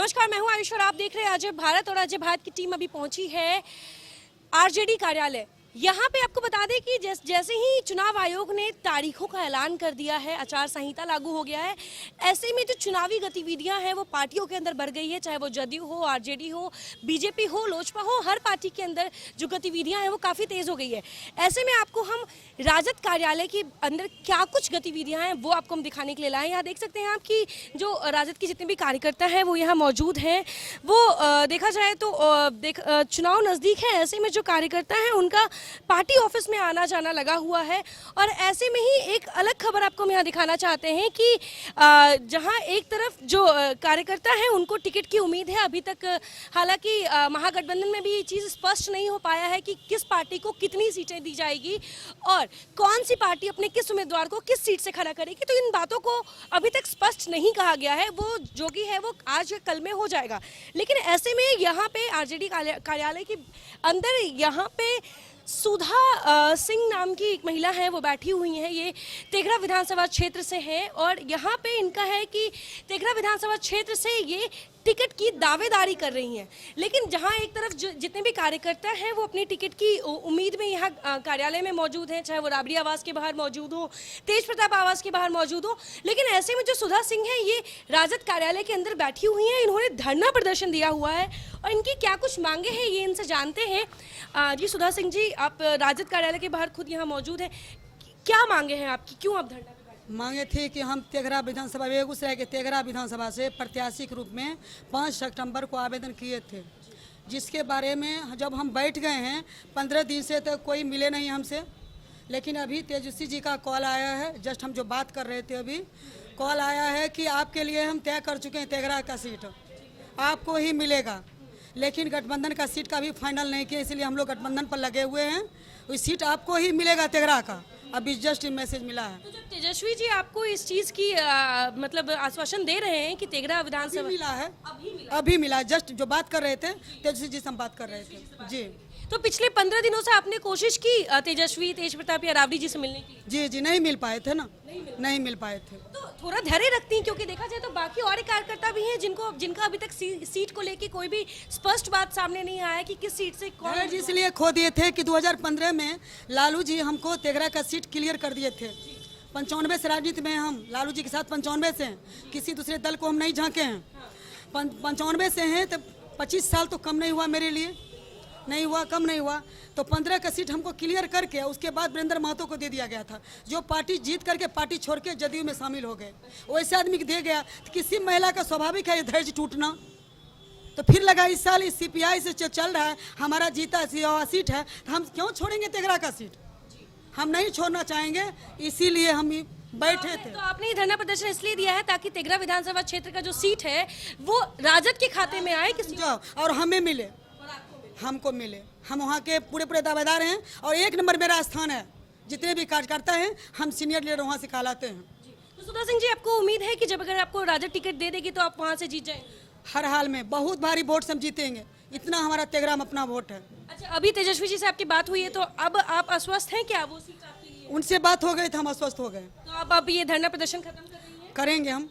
नमस्कार, मैं हूं आयुष और आप देख रहे हैं अजय भारत। और अजय भारत की टीम अभी पहुंची है आरजेडी कार्यालय। यहाँ पे आपको बता दें कि जैसे ही चुनाव आयोग ने तारीखों का ऐलान कर दिया है, आचार संहिता लागू हो गया है, ऐसे में जो चुनावी गतिविधियां हैं वो पार्टियों के अंदर बढ़ गई है। चाहे वो जदयू हो, आरजेडी हो, बीजेपी हो, लोजपा हो, हर पार्टी के अंदर जो गतिविधियां हैं वो काफ़ी तेज़ हो गई है। ऐसे में आपको हम राजद कार्यालय के अंदर क्या कुछ गतिविधियां हैं वो आपको हम दिखाने के लिए लाए। यहाँ देख सकते हैं आप कि जो राजद के जितने भी कार्यकर्ता हैं वो यहाँ मौजूद हैं। वो देखा जाए तो चुनाव नज़दीक है, ऐसे में जो कार्यकर्ता हैं उनका पार्टी ऑफिस में आना जाना लगा हुआ है। और ऐसे में ही एक अलग खबर आपको हम यहाँ दिखाना चाहते हैं कि जहाँ एक तरफ जो कार्यकर्ता हैं उनको टिकट की उम्मीद है अभी तक। हालांकि महागठबंधन में भी ये चीज़ स्पष्ट नहीं हो पाया है कि किस पार्टी को कितनी सीटें दी जाएगी और कौन सी पार्टी अपने किस उम्मीदवार को किस सीट से खड़ा करेगी। तो इन बातों को अभी तक स्पष्ट नहीं कहा गया है। वो जो कि है वो आज या कल में हो जाएगा। लेकिन ऐसे में यहाँ पे आरजेडी कार्यालय के अंदर यहाँ पे सुधा सिंह नाम की एक महिला है, वो बैठी हुई हैं। ये तेघरा विधानसभा क्षेत्र से हैं और यहाँ पे इनका है कि तेघरा विधानसभा क्षेत्र से ये टिकट की दावेदारी कर रही हैं। लेकिन जहाँ एक तरफ जितने भी कार्यकर्ता हैं वो अपनी टिकट की उम्मीद में यहाँ कार्यालय में मौजूद हैं, चाहे वो राबड़ी आवास के बाहर मौजूद हो, तेज प्रताप आवास के बाहर मौजूद हो। लेकिन ऐसे में जो सुधा सिंह है ये राजद कार्यालय के अंदर बैठी हुई हैं। इन्होंने धरना प्रदर्शन दिया हुआ है और इनकी क्या कुछ मांगे हैं ये इनसे जानते हैं। जी सुधा सिंह जी, आप राजद कार्यालय के बाहर खुद यहाँ मौजूद हैं, क्या मांगे हैं आपकी, क्यों आप धरना? मांगे थे कि हम तेघरा विधानसभा, बेगूसराय के तेघरा विधानसभा से प्रत्याशी के रूप में 5 सितंबर को आवेदन किए थे, जिसके बारे में जब हम बैठ गए हैं 15 दिन से तो कोई मिले नहीं हमसे। लेकिन अभी तेजस्वी जी का कॉल आया है, जस्ट हम जो बात कर रहे थे अभी कॉल आया है कि आपके लिए हम तय कर चुके हैं तेघरा का सीट आपको ही मिलेगा। लेकिन गठबंधन का सीट का भी फाइनल नहीं किया, इसलिए हम लोग गठबंधन पर लगे हुए हैं। उस सीट आपको ही मिलेगा तेघरा का, अभी जस्ट मैसेज मिला है। तो जब तेजस्वी जी आपको इस चीज़ की मतलब आश्वासन दे रहे हैं कि तेघरा विधानसभा मिला है, अभी मिला, जस्ट जो बात कर रहे थे तेजस्वी जी से हम बात कर रहे थे जी। तो पिछले 15 दिनों से आपने कोशिश की तेजस्वी, तेज प्रताप या राबड़ी जी से मिलने की? जी नहीं मिल पाए थे ना, नहीं मिल पाए थे। तो थोड़ा धैर्य रखती हैं, क्योंकि देखा जाए तो बाकी और कार्यकर्ता भी हैं जिनका अभी तक सीट को लेके कोई भी स्पष्ट बात सामने नहीं आया कि किस सीट से कौन। इसलिए खो दिए थे कि 2015 में लालू जी हमको तेघरा का सीट क्लियर कर दिए थे। 95 से राजनीति में हम लालू जी के साथ 95 से हैं, किसी दूसरे दल को हम नहीं झांके हैं। 95 से हैं तो 25 साल तो कम नहीं हुआ मेरे लिए, नहीं हुआ, कम नहीं हुआ। तो 15 का सीट हमको क्लियर करके उसके बाद वीरेंद्र महतो को दे दिया गया था, जो पार्टी जीत करके पार्टी छोड़ के जदयू में शामिल हो गए। वैसे आदमी को दे गया तो किसी महिला का स्वाभाविक है धैर्य टूटना। तो फिर लगा इस साल इस CPI से चल रहा है, हमारा जीता सीट है, तो हम क्यों छोड़ेंगे तेघरा का सीट? हम नहीं छोड़ना चाहेंगे, इसीलिए हम बैठे थे। तो आपने ये धरना प्रदर्शन इसलिए दिया है ताकि तेघरा विधानसभा क्षेत्र का जो सीट है वो राजद के खाते में आए किसी और हमें मिले, हमको मिले। हम वहाँ के पूरे दावेदार हैं और 1 नंबर मेरा स्थान है। जितने भी कार्यकर्ता हैं हम सीनियर लीडर वहाँ से कहलाते हैं। तो सुधा सिंह जी, आपको उम्मीद है कि जब अगर आपको राजद टिकट दे देगी तो आप वहाँ से जीत जाएंगे? हर हाल में बहुत भारी वोट से हम जीतेंगे, इतना हमारा तेघरा में अपना वोट है। अच्छा, अभी तेजस्वी जी से आपकी बात हुई है तो अब आप आश्वस्त हैं क्या वो सीट आपके लिए? उनसे बात हो गई तो हम अस्वस्थ हो गए। तो अब आप ये धरना प्रदर्शन खत्म कर रही हैं? करेंगे हम।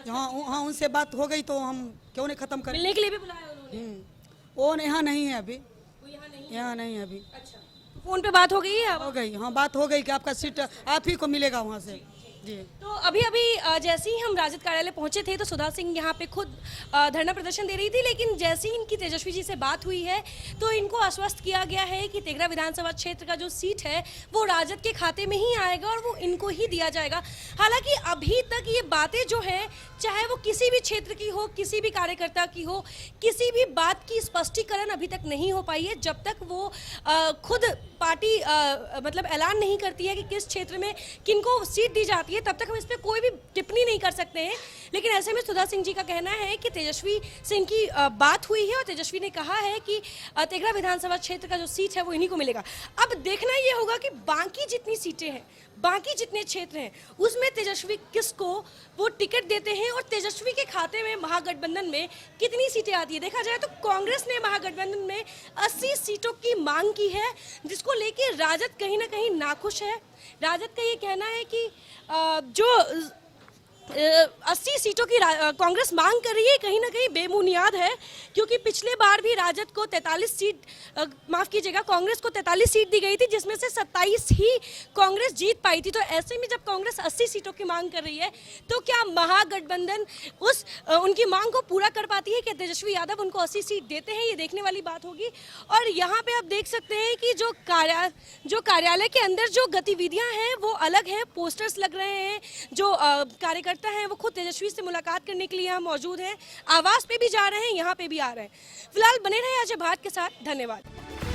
हाँ उनसे बात हो गई तो हम क्यों नहीं खत्म करें। मिलने के लिए भी बुलाया उन्होंने? वो यहाँ नहीं है अभी, वो यहाँ नहीं है अभी। अच्छा, तो फोन पे बात हो गई है? हो गई, हाँ बात हो गई कि आपका सीट आप ही को मिलेगा वहाँ से जी। तो अभी जैसे ही हम राजद कार्यालय पहुंचे थे तो सुधा सिंह यहाँ पे खुद धरना प्रदर्शन दे रही थी। लेकिन जैसे ही इनकी तेजस्वी जी से बात हुई है तो इनको आश्वस्त किया गया है कि तेघरा विधानसभा क्षेत्र का जो सीट है वो राजद के खाते में ही आएगा और वो इनको ही दिया जाएगा। हालांकि अभी तक ये बातें जो है, चाहे वो किसी भी क्षेत्र की हो, किसी भी कार्यकर्ता की हो, किसी भी बात की स्पष्टीकरण अभी तक नहीं हो पाई है। जब तक वो खुद पार्टी मतलब ऐलान नहीं करती है कि किस क्षेत्र में किनको सीट दी जाती है, तब तक हम इस पर कोई भी टिप्पणी नहीं कर सकते हैं। लेकिन ऐसे में सुधा सिंह जी का कहना है कि तेजस्वी सिंह की बात हुई है और तेजस्वी ने कहा है कि तेघरा विधानसभा क्षेत्र का जो सीट है वो इन्हीं को मिलेगा। अब देखना ये होगा कि बाकी जितनी सीटें हैं, बाकी जितने क्षेत्र हैं, उसमें तेजस्वी किसको वो टिकट देते हैं और तेजस्वी के खाते में महागठबंधन में कितनी सीटें आती है। देखा जाए तो कांग्रेस ने महागठबंधन में 80 सीटों की मांग की है, जिसको लेके राजद कहीं ना कहीं नाखुश है। राजद का ये कहना है कि जो 80 सीटों की कांग्रेस मांग कर रही है, कहीं ना कहीं बेबुनियाद है, क्योंकि पिछले बार भी राजद को 43 सीट माफ कीजिएगा, कांग्रेस को 43 सीट दी गई थी, जिसमें से 27 ही कांग्रेस जीत पाई थी। तो ऐसे में जब कांग्रेस 80 सीटों की मांग कर रही है, तो क्या महागठबंधन उनकी मांग को पूरा कर पाती है? क्या तेजस्वी यादव उनको 80 सीट देते हैं? ये देखने वाली बात होगी। और यहाँ पे आप देख सकते हैं कि जो कार्यालय के अंदर जो गतिविधियां हैं वो अलग हैं, पोस्टर्स लग रहे हैं, जो कार्यकर्ता हैं वो खुद तेजस्वी से मुलाकात करने के लिए यहाँ मौजूद हैं, आवास पे भी जा रहे हैं, यहाँ पे भी आ रहे हैं। फिलहाल बने रहे अजय भारत के साथ, धन्यवाद।